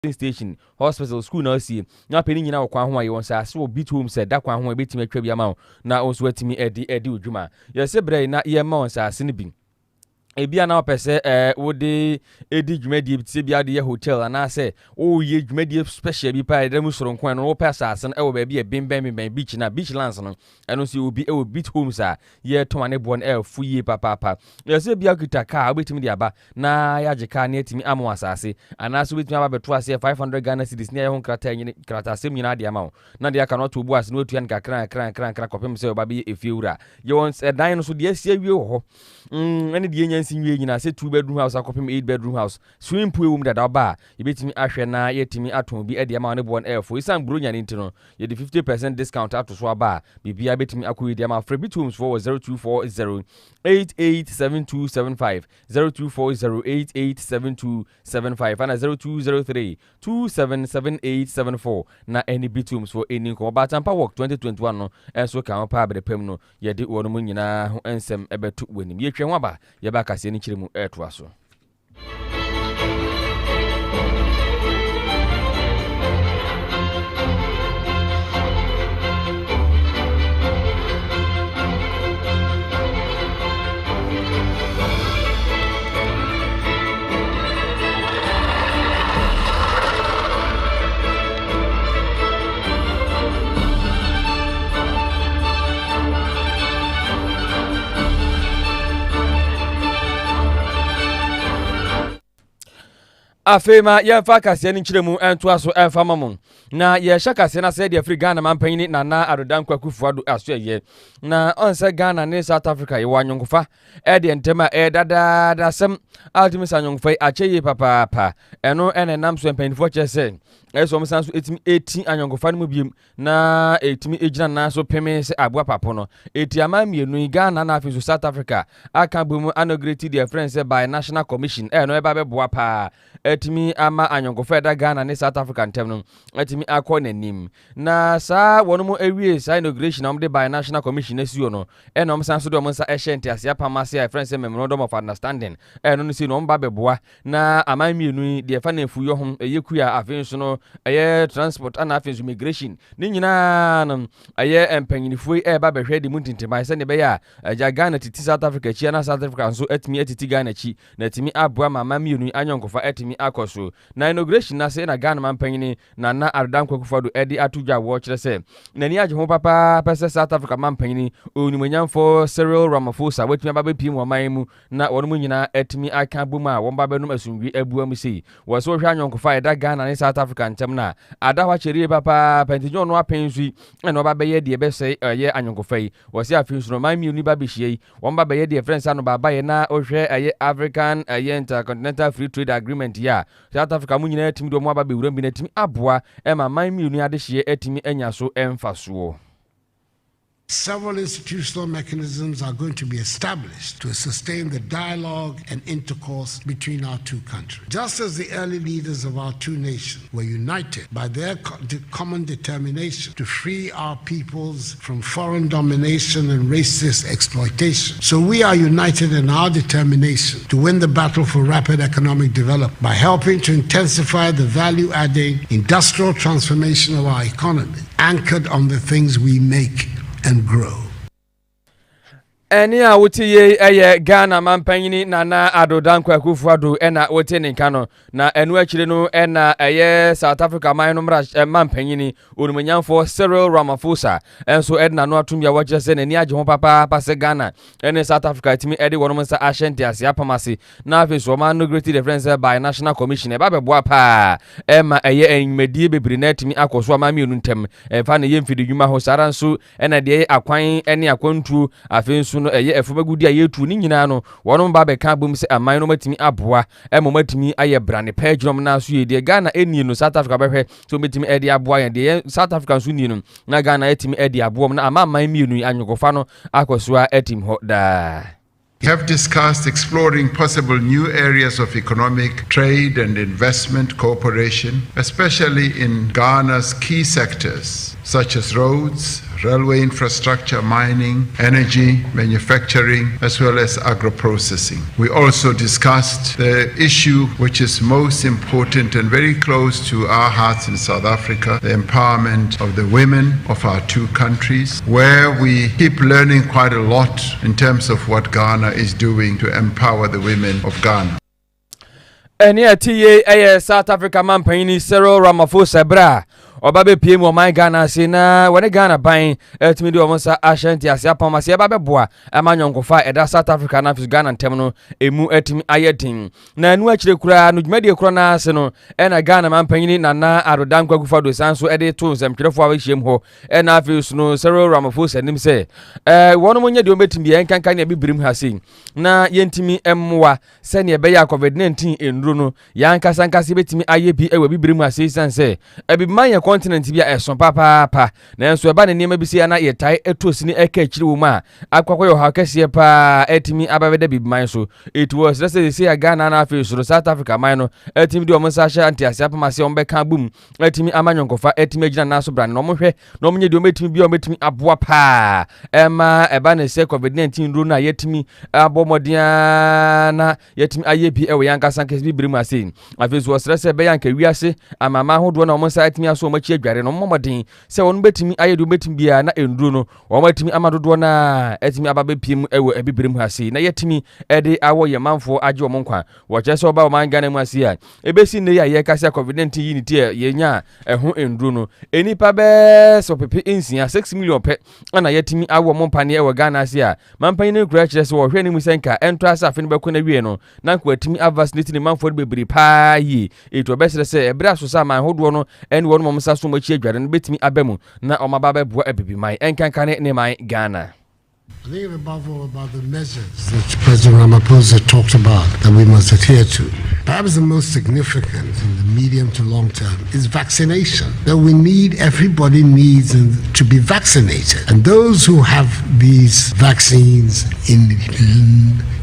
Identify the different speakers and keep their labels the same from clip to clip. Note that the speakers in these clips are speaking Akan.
Speaker 1: station hospital school na osie na peni nyina wo kwan ho aye won sa se obi home said da kwan ho ebetimi atwa bi ama na onso atimi edi odwuma ye se bre na ye ma won sa se ne bi ebia na opese wode edi dwumadi bi bia de hotel ana se o ye dwumadi special bi pa edam soronko no wo pesa asen e wo ba bia bimben beach na beach lands no eno se obi e wo beach homes a ye tomane bon fuye papa ye se bia kita car obetimi de aba na ya jeka na etimi amo asase ana so betimi aba beto ase 500 Ghana cedis ne ye ho krata nyine krata asem nyina de ama na de aka no to bu ase no tuan kran kopem se oba be Ephya ura ye won dan no so de asie wie ho ene de nya nsinwe nyina se 2 bedroom house akopem 8 bedroom house swimming pool wum dada ba yebetimi ahwe na yetimi aton bi ede ama ne bon airfo isan bro nya ntino ye de 50% discount ato so aba bibia betimi akoyi de ama free bitums for 0240887275 0240887275 and 0203277874 na any bitums for any Obaatanpa work 2021 no enso kan pa abredepem no ye de wono mu nyina ho ensem ebetu wenim ye twen waba ye ba kase ni kiremu eto aso. Afema ye fa kase ni kiremu ento aso emfa mamon na ye hya kase na se de Afri Ghana mampanyini Nana Adodankwa Akufo-Addo aso ye na onse Ghana ne South Africa ye wanyonkofa e de ntema e dada sem ultimate anyonkofa acheye papa eno ene nam so empanifo chese eso msanso etimi 18 anyonkofa no biem na etimi ejina na so peme se abua papo no etiama mienu Ghana na afi so South Africa aka bomu inaugurated their friends by National Commission no eba beboa pa etimi ama anyonkofa da Ghana ne South Africa ntem no etimi akọ nanim na sa wono ewie sa inauguration am de by National Commission asio no eno msanso do msa ehye asia pamase a friends memorandum of understanding no si no mba beboa na ama mienu de fa na fuyo ho eyekuya afenso no eye transport and affairs immigration ni nyina no eye empanyinifo ba behwe de muntintima se ne be ya ja Ghana titi South Africa chi na South Africa so etimi etiti Ghana chi na etimi aboa mama mienu anyonkofa etimi akoso na inauguration na se na Ghana mampanyini Nana Adodankwa Akufo-Addo edi atudwa wo kire se nani age ho papa pese South Africa mampanyini onimonyamfo Cyril Ramaphosa wetimi aba bepiem wo manmu na wono nyina etimi aka boma a won ba benum asumwi abuam sei wo so hwa anyonkofa eda Ghana ne South Africa na ada wa chere papa pentijo no apensu na oba beye de be se ye anyonkofa yi wo se afinsu no man mi uni ba be hie won ba beye de friends anu baba ye na ohwe ye African Intercontinental Free Trade Agreement ya South Africa mu nyina timi do mo aba be wuram bi na timi aboa e ma man mi uni ade hie etimi anya so emfaso.
Speaker 2: Several institutional mechanisms are going to be established to sustain the dialogue and intercourse between our two countries. Just as the early leaders of our two nations were united by their common determination to free our peoples from foreign domination and racist exploitation, so we are united in our determination to win the battle for rapid economic development by helping to intensify the value-adding industrial transformation of our economy, anchored on the things we make and grow.
Speaker 1: Eni a wotiye eye Ghana mampanyini Nana Adodankwa Akufo-Addo ena wote ninkano na enu akire no ena eye South Africa mayenumra mampanyini onumanyamfo Cyril Ramaphosa enso edna no atumya wagye se nani age ho papa pase Ghana ene South Africa timi ede wonom nsa ahyente ase apamase na afenso ma no great difference by National Commission e ba beboa pa ema eye enmedie bebiri na timi akoso ama mienu ntem fa na ye mfidi dwuma ho sara nso ena de akwan ene akwantu afenso no eye efobagudi ayetu ni nyina no wono ba be ka bom se aman no matimi aboa matimi aye brane pagrom na so ye de Ghana eni no South Africa behwe so matimi edi aboa ye de South Africa so ni no na Ghana etimi edi aboa na ama man mienu anyokofa no akoso a etim ho da.
Speaker 3: We have discussed exploring possible new areas of economic, trade and investment cooperation, especially in Ghana's key sectors such as roads, railway infrastructure, mining, energy, manufacturing, as well as agro-processing. We also discussed the issue which is most important and very close to our hearts in South Africa, the empowerment of the women of our two countries, where we keep learning quite a lot in terms of what Ghana is doing to empower the women of Ghana.
Speaker 1: Eni atiye South Africa mampanyini Cyril Ramaphosa bra obabe piem o man Ghana se na wone Ghana ban etimi de omonsa ashanti ase apama se babe boa amanyonkofa eda South Africa na fis Ghana ntem no emu etimi ayetin na anu akire kura no dwumade kura na ase no ena Ghana mampanyini nana arodankwa gufado sanso ede to nsɛmtwerefo a wahiem ho ena afis no Cyril Ramaphosa nim se wono monye de ometimi enkanka ne bibirim hase na yentimi emmoa se ne be ya COVID-19 enru no yankasankase betimi ayebi ewe bibirim hase sanse ebimanya continent bia eson papa na enso eba ne niam bisia na yetai etosini eka akiri wo ma akwakoyo ha kase pa etimi ababeda bibiman so it was let's say Ghana na afi so South Africa man no etimi de omonsa hye antiase apamase ombeka bum etimi amanyonkofa etimi agina na so bran no mohwe no monye de ometimi bia ometimi aboa pa ema eba ne se COVID-19 ru na yetimi abomodia na yetimi ayebi ewe yankasankase bibirim ase afi so let's say be yanka wiase amama hodo na omonsa etimi aso machi adware no momodin se wonu betimi ayedu betimi bia na enduro no womatimi amadodo na etimi ababe piem ewo ebibirim hase na yetimi ede awo yemanfo age omonkwa wo kyese oba o man Ghana mu ase a ebesi ne ya ye kase COVID-19 yiniti yenya eho enduro no enipa be so pepe ensia 6 million pe na yetimi awo mompane ewo Ghana ase a mampan ne kura kyese wo hwe ne mu senka ento asa afi ne be kona wie no na kwa etimi avaccinate ne manfo bebiri pa yi eto besere se ebra so sa man hodo no ene wonu momsa so machi adware no betimi abemu na omababa bua ebibiman enkankane ne man Ghana.
Speaker 2: I think above all about the measures that President Ramaphosa talked about that we must adhere to. Perhaps the most significant in the medium to long term is vaccination. That we need, everybody needs to be vaccinated. And those who have these vaccines in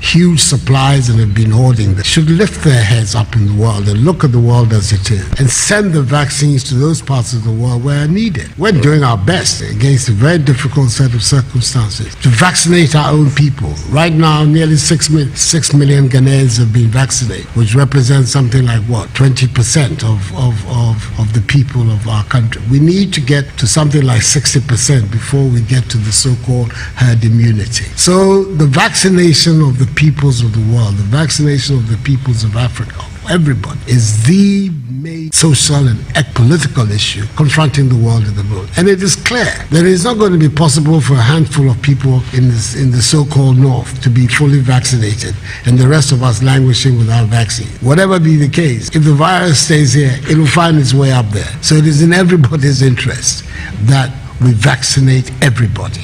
Speaker 2: huge supplies and have been hoarding them should lift their heads up in the world and look at the world as it is and send the vaccines to those parts of the world where needed. We're doing our best against a very difficult set of circumstances to vaccinate our own people. Right now, nearly 6 million Ghanaians have been vaccinated, which represents something like, 20% of the people of our country. We need to get to something like 60% before we get to the so-called herd immunity. So the vaccination of the peoples of the world, the vaccination of the peoples of Africa, everybody, is the main social and political issue confronting the world at the moment. And it is clear that it's not going to be possible for a handful of people in the so-called North to be fully vaccinated and the rest of us languishing without vaccine. Whatever be the case, if the virus stays here, it will find its way up there. So it is in everybody's interest that we vaccinate everybody.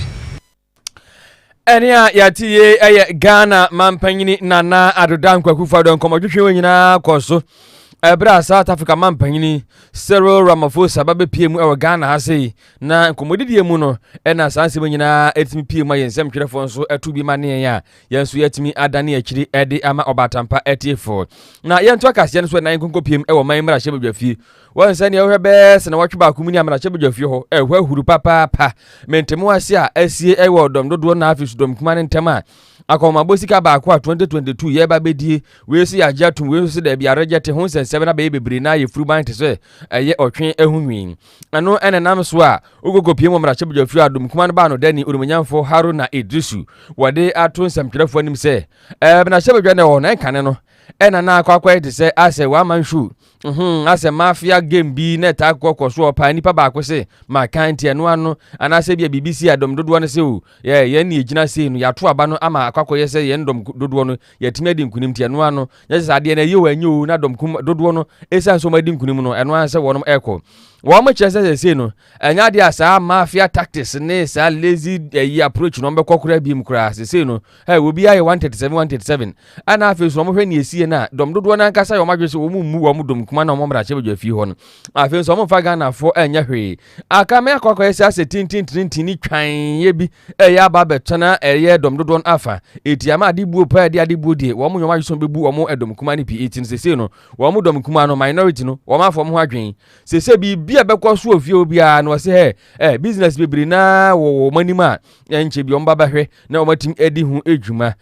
Speaker 1: Enia yatiye Ghana mampanyini nana adodankwa kufado nkomodwehwe nyina koso ebra South Africa mampanyini Cyril Ramaphosa babe piemu ewo Ghana hase na nkomodidie mu no ena sanse nyina etimi piemu ayensem twerefo nso etubi mane ya yenso yetimi adane akiri ede ama Obaatanpa etiefo na yento akase nso na nkonko piemu ewo man mra hye bedwafi wonse ne ehwebe se na watweba akumuni amra hye bedwafi ho ehwa huru papa mentemu ase a asie ewo dom dodo na afisu dom kumane ntema akoma bosika ba akwa 2022 ye ba bedie we si ajatum we si da bia rejete ho sensebe na be bebre na ye fruban te so eye otwen ehunwi ano enenam so a ogogo piem mra chebudwafi adom kuma ba no dani urumanyamfo Haruna Idrisu wade ato nsamtwerefo anim se na chebudwa ne ho na kane no ena na akwa te se ase wa manshu ase mafia game bi net akoko so opa nipa ba akose ma kanti eno ano anase bia BBC adom dodo no se o ye ne egina se no yato aba no ama akwakoye se ye ndom dodo no yatimi adi nkunim ti eno ano yese ade na ye wanyo na dom dodo no esa so ma di nkunim no eno an se wonom eko wo mo chese se no anya dia sa mafia tactics ne sa lazy approach no mbekokora bi mkura se no obi aye 137 ana afi so mo hwe ne esie na dom dodo na nkasa yo madwe se wo mu wo mu dom kuma na omo brache bedwa fi ho no afi so omo fa Ghana fo enya hwe aka me akwa ese ase tintin ni twan ye bi ya ba betona eye dom dodon afa etiama adibuo pa ade adibuo die wo mo nyoma yuso bebu wo mo edom kuma ni P18 sese no wo mo dom kuma no minority no wo ma fo mo adwen sese bi bia bekọ so ofie obi a no se business bebiri na wo manima enche bi omba bahwe na wo matim edi hu edwuma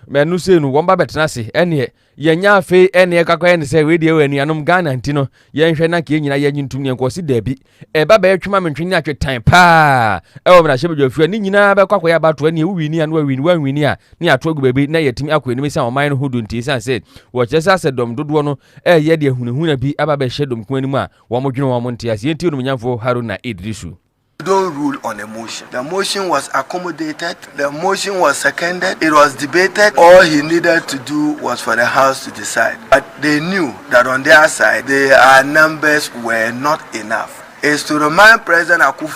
Speaker 1: menu se no wo mba betena se ene yenya afi ene kakọ ene se we die wani anom Ghana ntino yenhwe na ke nyina yenyintum ne nkosi dabi ba ba yetwema mentwini atwetan pa wo bra shebedwa fua ni nyina bekọ akoya bato ene wi ni anu wi ni a ne ato agu bebi na yetimi akọ ni se oman no hodo nti san se wo chese ase dom dodo no ye de hunahuna bi aba be hye kuma ni mu a wo mo dwene wo mo ntia se enti no nyamfo Haruna Idrisu.
Speaker 4: Don't rule on emotion. The motion was accommodated. The motion was seconded. It was debated. All he needed to do was for the House to decide. But they knew that on their side, their numbers were not enough. It's to remind President Akoo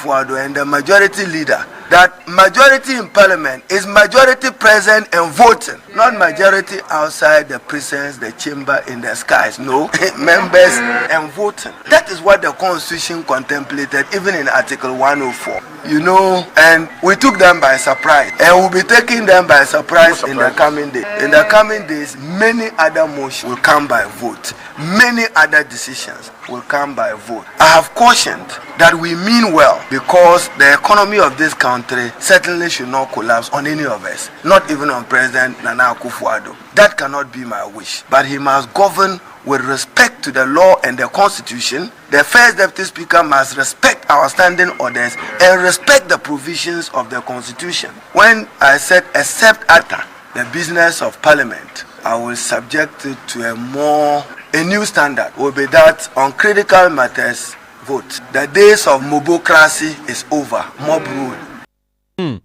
Speaker 4: and the majority leader that majority in parliament is majority present and voting, not majority outside the presence, the chamber, in the skies. No, members and voting. That is what the constitution contemplated, even in Article 104. You know, and we took them by surprise, and we'll be taking them by surprise in the coming days. In the coming days, many other motions will come by vote. Many other decisions will come by vote. I have cautioned that we mean well, because the economy of this country certainly should not collapse on any of us, not even on President Nana Akufo-Addo. That cannot be my wish, but he must govern with respect to the law and the constitution. The first deputy speaker must respect our standing orders and respect the provisions of the constitution. When I said except after the business of parliament, I will subject it to a new standard will be that on critical matters vote. The days of mobocracy is over. Mob rule.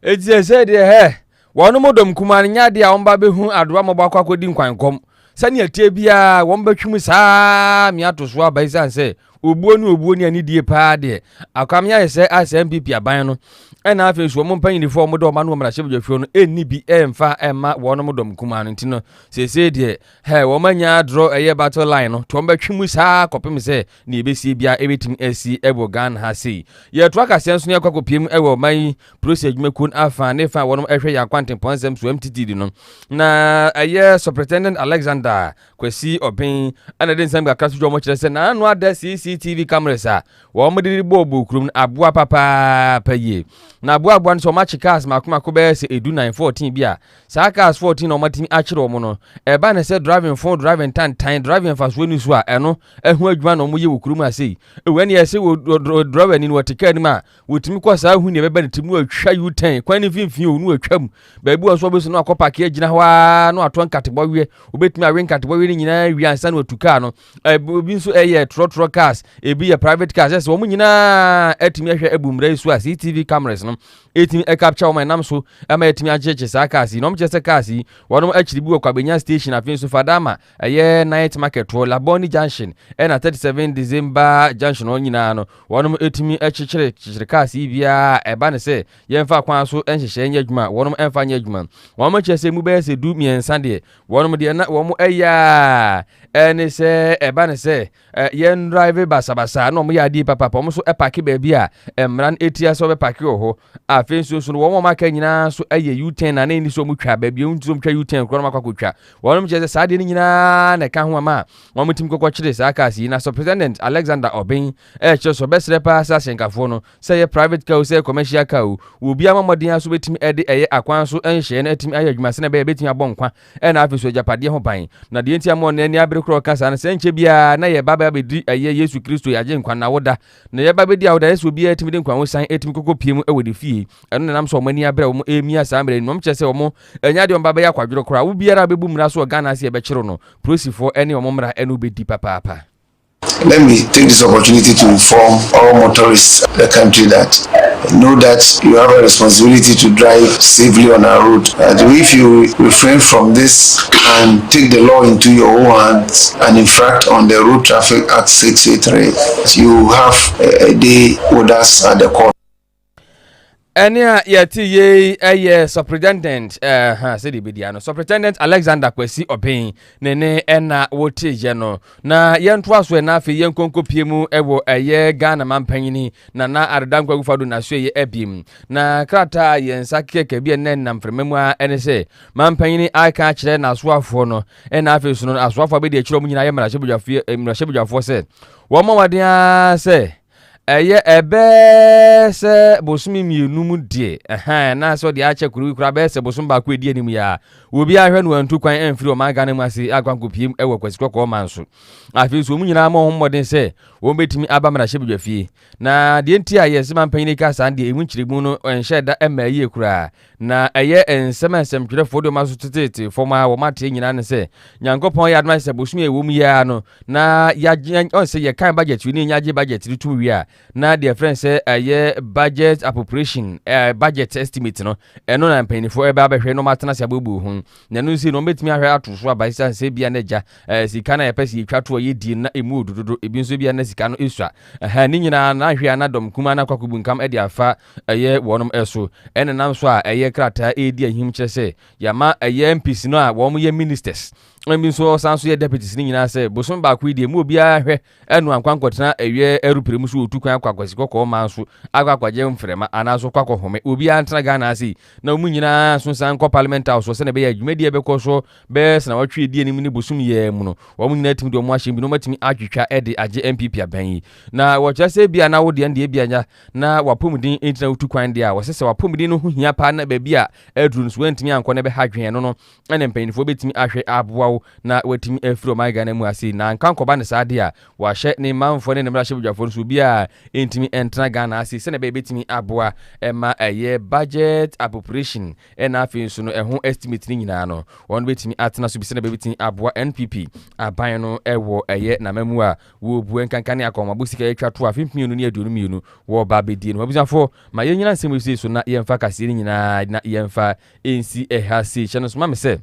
Speaker 1: It's said one modem kuma nya dia omba behu adoa mobakwa kodi nkwankom sani atie bia won betwum saa mi atoso abaisan se obuo ni ani die pa de akwamya yese SMPP aban no ena afi so mo mpanyini fo mo do ma no mra shebje fio no enni bi emfa emma wono mo dom kuma no ntino sese de wo manya draw eye battle line no to mbetwum saa kopem se na ebesi bia ebetim asi ebo Ghana ha sei ye to aka senso ne akokopiem ewo man process dwumakun afa ne fa wono ehwe ya kwante ponsem so MTD no na eye superintendent Alexander Kwesi Oben ana den sam ga kraso jo mo kire se na anu ada CCTV cameras a wo mo de bobo krum aboa papa paye na aboa nso ma chikas makoma ko be se edu 914 bia sa cars 14 no matimi akire wo no eba na se driving phone driving time driving fast when so a eno ehu adwuma no mo ye wokrum asei weni ye se wo driver ni no tika ni ma wotimi kwa sa hu ne beba ne timu atwa U10 kwan ni finfin onu atwam baabi wo so beso no akopa ke agina hwa no ato nkatebo wie obetimi awen nkatebo wie ni nyina wi ansa no atuka no obi nso eye trotro cars ebi ye private cars se wo nyina etimi ahwe abumra so a CCTV cameras no etimi capture wo manam so ama etimi ajeje sa cars no mjese cars wono achiri bi kwa benya station afin so fadama eye night market ro Laboni junction na 37 December junction on nyina no wono etimi achichere cars bia eba ne se yemfa kwan so enhyehyɛ nya adwuma wono emfa nya adwuma wono chese mu be se du miensa de wono de na womo eya ene se eba ne se yen drive basabasa no mo ya di papa mo so epake ba bia emran etia so be pake ho afin so no womo maka nyina so eye U10 na ni so mu twa ba bia unti so mu twa U10 kro makwa kotwa wono chese sa de nyina na ka ho ama womo tim kokko kire sa kasi na so president Alexander Oben che so besre pa sa senkafo no say private car say commercial car wo bia mamodin aso betimi ede eye akwan so enhye na etimi ayadwuma se na be betimi abonkwa na afi so japade ho ban na de enti amon na ni abrekro kasa na senche bia na ye baba bedi eye Yesu Kristo yaje nkwa na woda na ye baba bedi awoda Yesu bia etimi de nkwa wo san etimi kokko piem ewodi fie eno na nam so omani abre wo emia sa amre no mche se wo enya de baba ya kwadworo kora wo biara bebu mra so Ghana se e be kire no prosifo ene wo mra eno bedi papa.
Speaker 5: Let me take this opportunity to inform all motorists of the country that know that you have a responsibility to drive safely on our road. If you refrain from this and take the law into your own hands and infract on the Road Traffic Act 683, you have a day with us at the court.
Speaker 1: Enia yeti ye superintendent said bidiano superintendent Alexander Kwesi Obin nene ena wote je no na yentoa so na afi yenkonko piemu ewo Ghana mampanyini na aredankwa gufado na so ye ebim na krata yensa keke bi enen na mfrememu a ene se mampanyini aka kire na asoafo no ena afi so no asoafo be de kire mu nyina ye mrahye se wo mawadia se ebe se bosumi mienu mu die na so de ache kura be se bosum ba ko edi anim ya obi ahwe no antu kwan emfiri o manga ne mase akwanko piem ewo kwasikoko manso afi so mu nyina ma ho modin se wo betimi aba mara hye bedwafie na de enti aye se mampanyini ka san de emu nkyiremu no enhye da ema ye kura na eye ensem twerefo do maso tete foma wo mate nyina ne se nyankopon ya advice se bosumi ewo ya no na ya on se ye kan budget ni nyaje budget tu wi a na their friends say budget appropriation budget estimate no eno na mpani for ebe abehwe no matena se abubu hu na no si no betimi ahwe atoso abaisa se bia na ja sika na yepesi twato ye di na emu ododo ebi nso bia na sika no esua ni nyina na ahwe anadom kuma na kwakubu nkam edi afa wonom eso ene nam so a krata edi ahim kire se yama MPs no a wo mo ye ministers Mbi so sanso ye deputies ni nyina se bosom ba ku die mu obi ahwe enu ankwankotena ewie erupiremu so otukwan akwasikoko manso akwakwaje mfrema anaso kwakohome obi antena Ghana asi na mu nyina so sanko parliament house so ne be adwumadi ebekọ so be na watwe die ni mu ni bosom ye mu no wo mu nyina timi do mu ahye bi no matimi atwetwa ede age MPP aban na wo kyase bia na wo de ande bia nya na wapomudin entina otukwan de a wo sese wapomudin no hu hia pa na ba bia aduru so antimi anko ne be hadwen no ene mpanifo betimi ahwe aboa na wetimi efro maiga na mu asi na nkankoba ne saade a wa hye ne manfo ne mra hye budwafo so bia entimi entra Ghana asi se ne be betimi aboa ema budget appropriation na afi so no eho estimate ni nyina no won betimi atena so bi se ne be betimi aboa NPP aban no ewo na mamu a wo bu enkankane akoma busika etwa to afimpienu ne aduonu wo ba bedie no abusafo ma yenyina nsem esi so na yemfa kase ni nyina na yemfa ensi ehasi chano so ma me se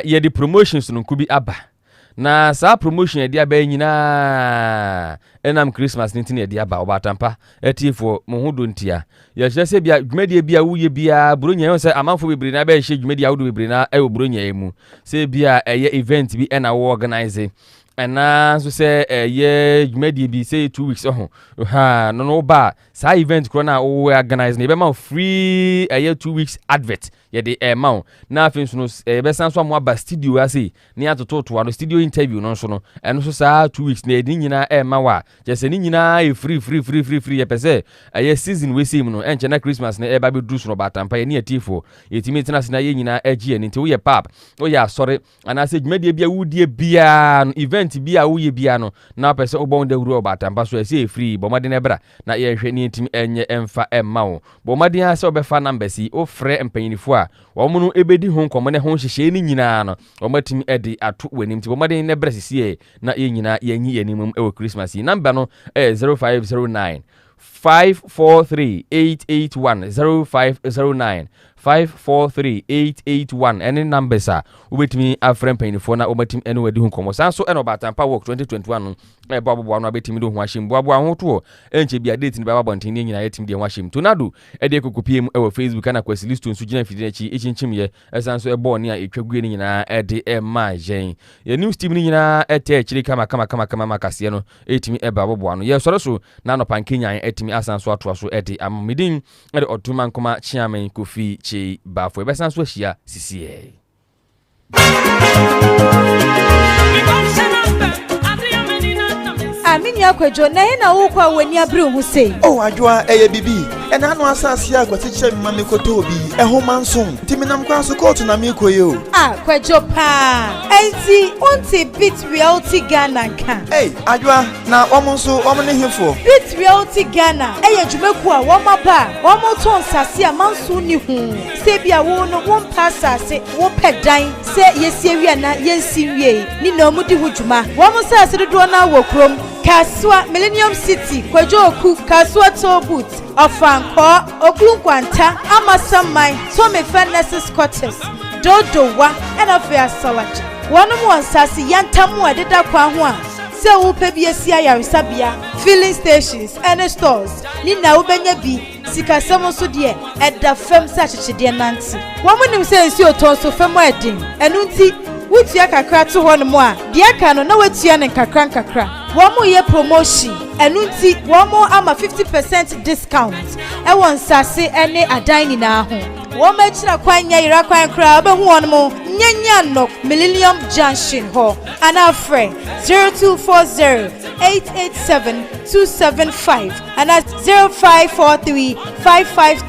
Speaker 1: ye di promotions no kubi aba na sa promotion e dia ba nyina enam Christmas ntin e dia ba Obaatanpa etifo mo ho dontia ye kyerese bia dwumadi bia wuye bia bronya yon se amanfo bebre na ba hye dwumadi awdo bebre na e bronya emu se bia eye event bi na wo organize ena so se ye dwumadi bi say 2 weeks no ba sa event kro na wo organize na be ma free 2 weeks advert ye de ma na afin so no be san so mo aba studio ase ni atototo no studio interview no so no eno so sa 2 weeks na edi nyina ma wa je se ni nyina e free ye pese season we see no enche na Christmas na ba be dru so no Obaatanpa ye ni atifo yetimi tena se na ye nyina agi ni nti wo ye pap wo ya sorry ana se dwumadi bia wudie bia no event bia wo ye bia no na pese obon de wuru Obaatanpa so se free bomade na bra na ye hwe ni ntimi enye emfa emma wo bomade ha se obefa number si o frɛ mpanyinifo a wo mu no ebedi ho nkomo ne ho hyehye ni nyina no wo matimi edi ato wanim ti bomade ne bra sisi na ye nyina yenyi yenimum e wo Christmas number no 0509 543 881 0509-543-881 any numbers are ubetimi afrem painfo na obatim eno wadi hu komo sanso eno Obaatanpa work 2021 no ebo no abetimi do hu ahim bo abo to enche bia date ni baba bontin ni nyina yetim de hu ahim tunado e de kokopiem e wo Facebook na kwesi list nso gina fidina chi echinchim ye sanso ebo ni a etwague ni nyina e de e ma jen ye news team ni nyina ete chiri kama makase no etimi e baba bo no ye soro so na no pankenyan etimi asanso ato so e de amidin e de otuma nkoma chiamen Kofi chi bafo ebesan so hia sisie
Speaker 6: Amini akwadwo na na wo kwa wani abere hu sei
Speaker 7: adwoa eye bibi ena no asase akwatiche mma mekoto obi ehoma nson timinam kwa so court na mekoye o
Speaker 6: akwadwo pa enti onti bit reality Ghana kan
Speaker 7: adwoa na omonso omne hefo
Speaker 6: bit reality Ghana eye dwumaku a wo maba wo moto nsase a manso ni hu se bia wo no wo pasase wo pedan se yesie wi na yensi wi ni na omudi hu dwuma wo mo sase dodo na wo krom Kaswa Millennium City Kwajoku Kaswa Tobut Ofanko Oglunkwanta Amasamai Tome Furnaces Quarters Dodowa and Ephya Salach one more sassy yantamu adeda kwa ho se wo pe bia sia yaresabia filling stations and stores ni na wo benya bi sikasɛm nso deɛ ɛda fam sɛ akyekyedeɛ nante wɔn nim sɛ nsi otɔn so fam ɛden ɛno nti wotua kakra to hɔ no mo a deɛ ka no na watua ne nkakra wɔn yɛ promotion ɛno nti wɔn ama 50% discount ɛwɔ nsase ɛne adan nyinaa ho wɔn akyira kwan nya yira kwan kra ɔbɛhu wɔn mo nyanya no Millennium Junction hɔ ana frɛ 0240-887-275 ana 0543-553